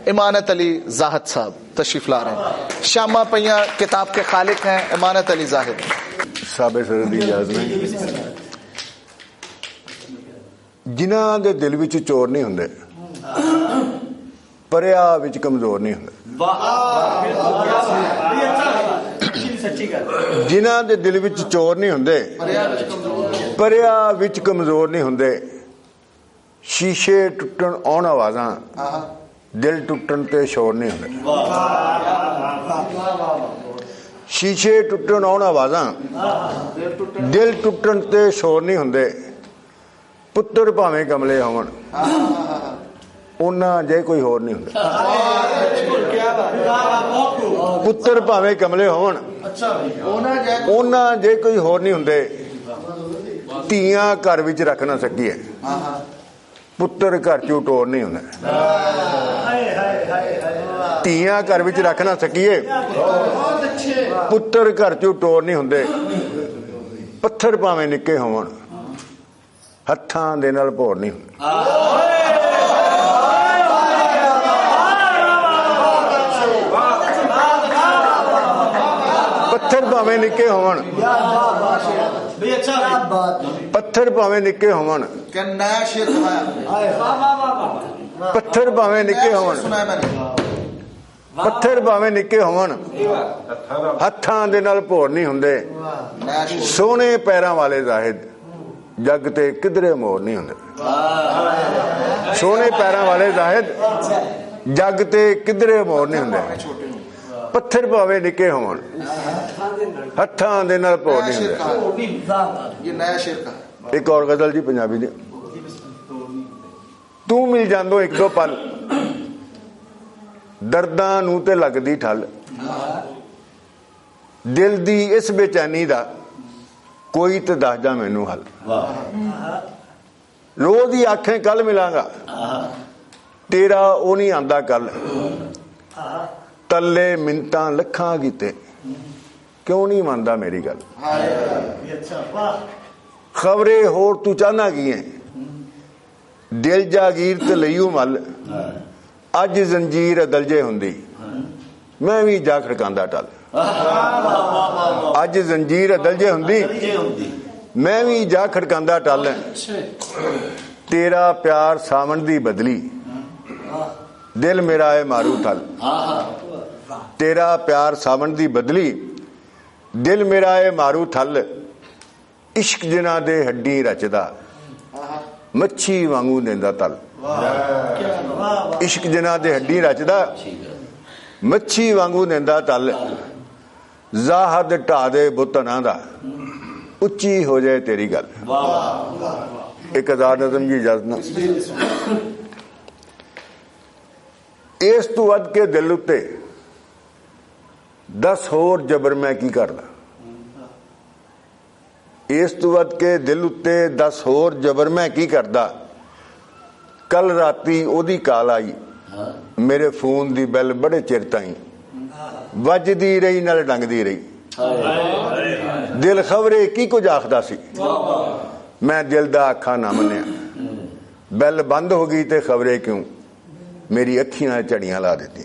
इमानत अली जाहिद साहब तशरीफ ला रहे हैं। शामा पहिया किताब के खालिक हैं इमानत अली जाहिद साबे सर दी इजाजत नहीं। जिन्हां दे दिल विच चोर नहीं हुंदे परिया विच कमजोर नहीं हुंदे। जिन्हां दे दिल विच चोर नहीं हुंदे परिया विच कमजोर नहीं हुंदे। शीशे टुटण आउण आवाज़ां दिल टुटण ते शोर नहीं हुंदे। शीशे टुटण आउण आवाज़ां दिल टुटण ते शोर नहीं हुंदे। पुत्तर भावें कमले होवन उन्ना जे कोई होर नहीं हुंदा। पुत्तर भावें कमले होवन उन्ना जे कोई होर नहीं हुंदे। धीआं घर विच रख ना सकीए पुत्तर घर चों टोर नहीं हुंदा। धीआं घर विच रख ना सकीए पुत्तर घर चों टोर नहीं हुंदे। पत्थर भावें निक्के होवन हत्थां दे नाल भोर नहीं हुंदे। पत्थर भावें निक्के होवन पत्थर भावें निक्के होवन पत्थर भावें निक्के होवन पत्थर भावें निक्के होवन हत्थां दे नाल भोर नहीं हुंदे। सोहणे पैरां वाले जाहिद जग ते किधरे मोर नहीं हुंदे। सोहणे पैरां वाले जाहिद जग ते किधरे मोर नहीं हुंदे। पत्थर भावें निक्के होवन हत्थां दे नाल भोर नहीं हुंदे। एक और गजल जी पंजाबी दी। तू मिल जांदो एक दो पल दर्दां नूं ते लगदी ठल। दिल दी इस बेचैनी दा कोई तो दस जा मैनू हल। रोज ही आखें कल मिलांगा तेरा वो नहीं आंदा कल। तले मिनतां लखां कीते क्यों नहीं मानदा मेरी गल। खबरे होर तू चाहना की है दिल जागीर ते लईओ मल। अज जंजीर दलजे हुंदी मैं भी जा खड़कांदा टल। अज जंजीर दलजे हुंदी मैं भी जा खड़कांदा टल। तेरा प्यार सावण दी बदली दिल मेरा है मारू थल। तेरा प्यार सावण दी बदली दिल मेरा है मारू थल। इश्क जिन्हां दे हड्डी रचदा मच्छी वांगू देंदा तल। इश्क जिन्हां दे हड्डी रचदा मच्छी वांगू देंदा तल। जाहद ढा दे बुतना दा उच्ची हो जाए तेरी गल। एक हजार नज़म की इजाजत ना। इस तू वध के दिल उत्ते 10 होर जबर मैं की करदा। इस तू वध के दिल उत्ते 10 होर जबर मैं की करदा। कल राती ओदी काल आई मेरे फोन दी बैल बड़े चिर ताईं वजदी रही नाल डंगदी रही। दिल खबरे की कुछ आखदा सी मैं दिल दा आखा ना मन्निया। बैल बंद हो गई ते खबरे क्यों मेरी अखियां झड़ियां ला देती।